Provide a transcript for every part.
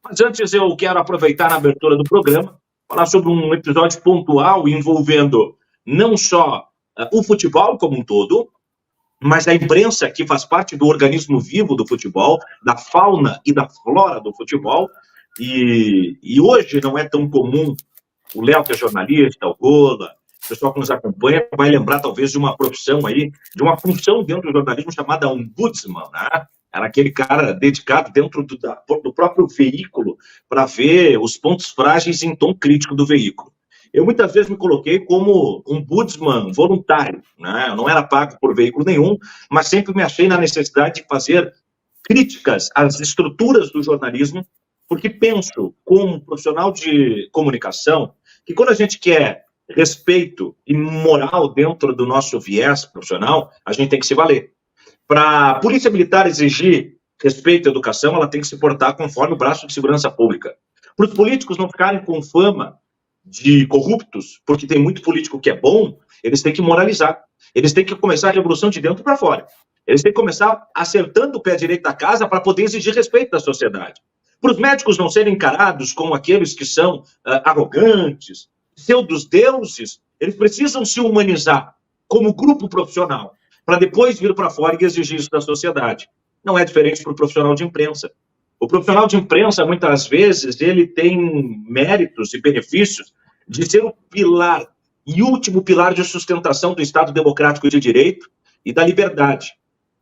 Mas antes eu quero aproveitar a abertura do programa, falar sobre um episódio pontual envolvendo não só o futebol como um todo, mas a imprensa, que faz parte do organismo vivo do futebol, da fauna e da flora do futebol. E hoje não é tão comum, o Léo, que é jornalista, o Gola, o pessoal que nos acompanha, vai lembrar talvez de uma profissão aí, de uma função dentro do jornalismo chamada ombudsman, né? Era aquele cara dedicado dentro do próprio veículo para ver os pontos frágeis em tom crítico do veículo. Eu muitas vezes me coloquei como um ombudsman voluntário, né? Eu não era pago por veículo nenhum, mas sempre me achei na necessidade de fazer críticas às estruturas do jornalismo, porque penso, como profissional de comunicação, que quando a gente quer respeito e moral dentro do nosso viés profissional, a gente tem que se valer. Para a Polícia Militar exigir respeito e educação, ela tem que se portar conforme o braço de segurança pública. Para os políticos não ficarem com fama de corruptos, porque tem muito político que é bom, eles têm que moralizar. Eles têm que começar a revolução de dentro para fora. Eles têm que começar acertando o pé direito da casa para poder exigir respeito da sociedade. Para os médicos não serem encarados como aqueles que são arrogantes, pseudos-deuses, eles precisam se humanizar como grupo profissional, para depois vir para fora e exigir isso da sociedade. Não é diferente para o profissional de imprensa. O profissional de imprensa, muitas vezes, ele tem méritos e benefícios de ser o pilar e último pilar de sustentação do Estado democrático de direito e da liberdade.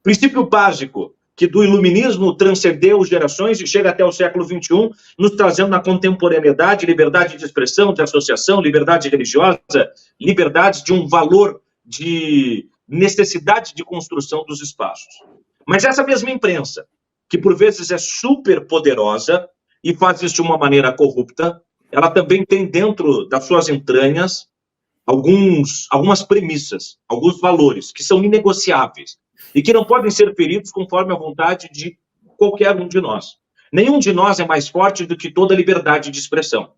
Princípio básico que do iluminismo transcendeu gerações e chega até o século XXI, nos trazendo na contemporaneidade liberdade de expressão, de associação, liberdade religiosa, liberdade de um valor de necessidade de construção dos espaços. Mas essa mesma imprensa, que por vezes é super poderosa e faz isso de uma maneira corrupta, ela também tem dentro das suas entranhas algumas premissas, alguns valores que são inegociáveis e que não podem ser feridos conforme a vontade de qualquer um de nós. Nenhum de nós é mais forte do que toda liberdade de expressão.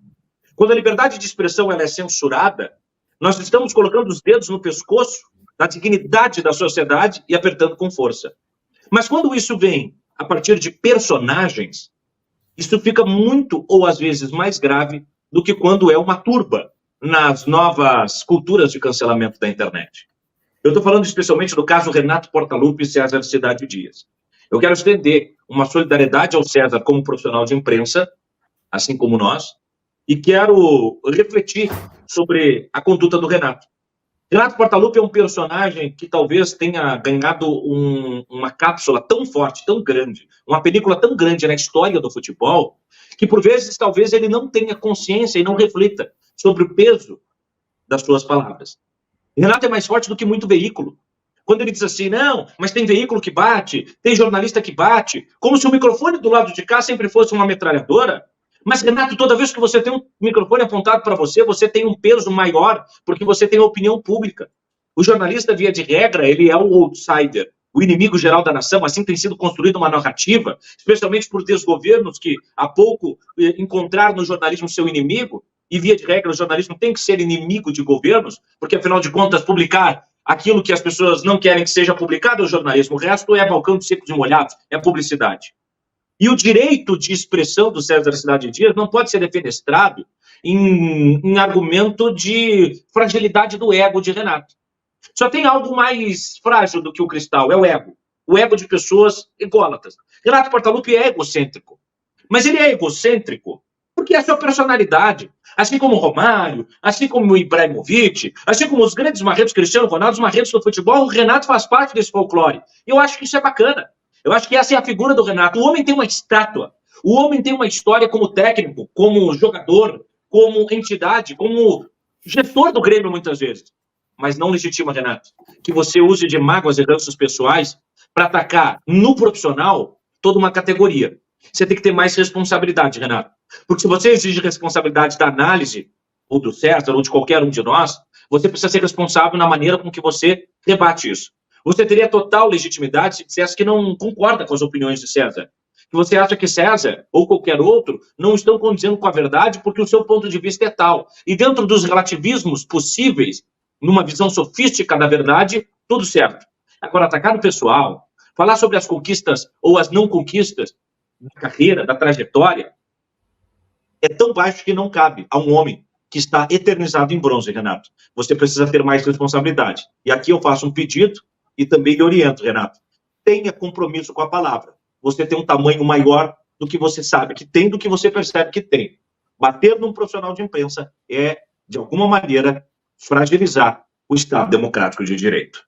Quando a liberdade de expressão ela é censurada, nós estamos colocando os dedos no pescoço da dignidade da sociedade e apertando com força. Mas quando isso vem a partir de personagens, isso fica muito ou às vezes mais grave do que quando é uma turba nas novas culturas de cancelamento da internet. Eu estou falando especialmente do caso Renato Portaluppi e César Cidade Dias. Eu quero estender uma solidariedade ao César como profissional de imprensa, assim como nós, e quero refletir sobre a conduta do Renato. Renato Portaluppi é um personagem que talvez tenha ganhado uma cápsula tão forte, tão grande, uma película tão grande na história do futebol, que por vezes talvez ele não tenha consciência e não reflita sobre o peso das suas palavras. Renato é mais forte do que muito veículo. Quando ele diz assim, não, mas tem veículo que bate, tem jornalista que bate, como se o microfone do lado de cá sempre fosse uma metralhadora. Mas, Renato, toda vez que você tem um microfone apontado para você, você tem um peso maior, porque você tem opinião pública. O jornalista, via de regra, ele é o outsider, o inimigo geral da nação. Assim tem sido construída uma narrativa, especialmente por desgovernos que há pouco encontraram no jornalismo seu inimigo, e via de regra o jornalismo tem que ser inimigo de governos, porque afinal de contas publicar aquilo que as pessoas não querem que seja publicado é o jornalismo, o resto é balcão de secos e molhados, é publicidade. E o direito de expressão do César Cidade Dias não pode ser defenestrado em argumento de fragilidade do ego de Renato. Só tem algo mais frágil do que o cristal, é o ego. O ego de pessoas ególatras. Renato Portaluppi é egocêntrico. Mas ele é egocêntrico porque é a sua personalidade. Assim como o Romário, assim como o Ibrahimovic, assim como os grandes marretos Cristiano Ronaldo, os marretos do futebol, o Renato faz parte desse folclore. Eu acho que isso é bacana. Eu acho que essa é a figura do Renato. O homem tem uma estátua. O homem tem uma história como técnico, como jogador, como entidade, como gestor do Grêmio, muitas vezes. Mas não legitima, Renato, que você use de mágoas e ranços pessoais para atacar no profissional toda uma categoria. Você tem que ter mais responsabilidade, Renato. Porque se você exige responsabilidade da análise, ou do César, ou de qualquer um de nós, você precisa ser responsável na maneira com que você debate isso. Você teria total legitimidade se dissesse que não concorda com as opiniões de César. Que você acha que César ou qualquer outro não estão condizendo com a verdade porque o seu ponto de vista é tal. E dentro dos relativismos possíveis, numa visão sofística da verdade, tudo certo. Agora, atacar o pessoal, falar sobre as conquistas ou as não conquistas da carreira, da trajetória, é tão baixo que não cabe a um homem que está eternizado em bronze, Renato. Você precisa ter mais responsabilidade. E aqui eu faço um pedido e também lhe oriento, Renato. Tenha compromisso com a palavra. Você tem um tamanho maior do que você sabe que tem, do que você percebe que tem. Bater num profissional de imprensa é, de alguma maneira, fragilizar o Estado democrático de direito.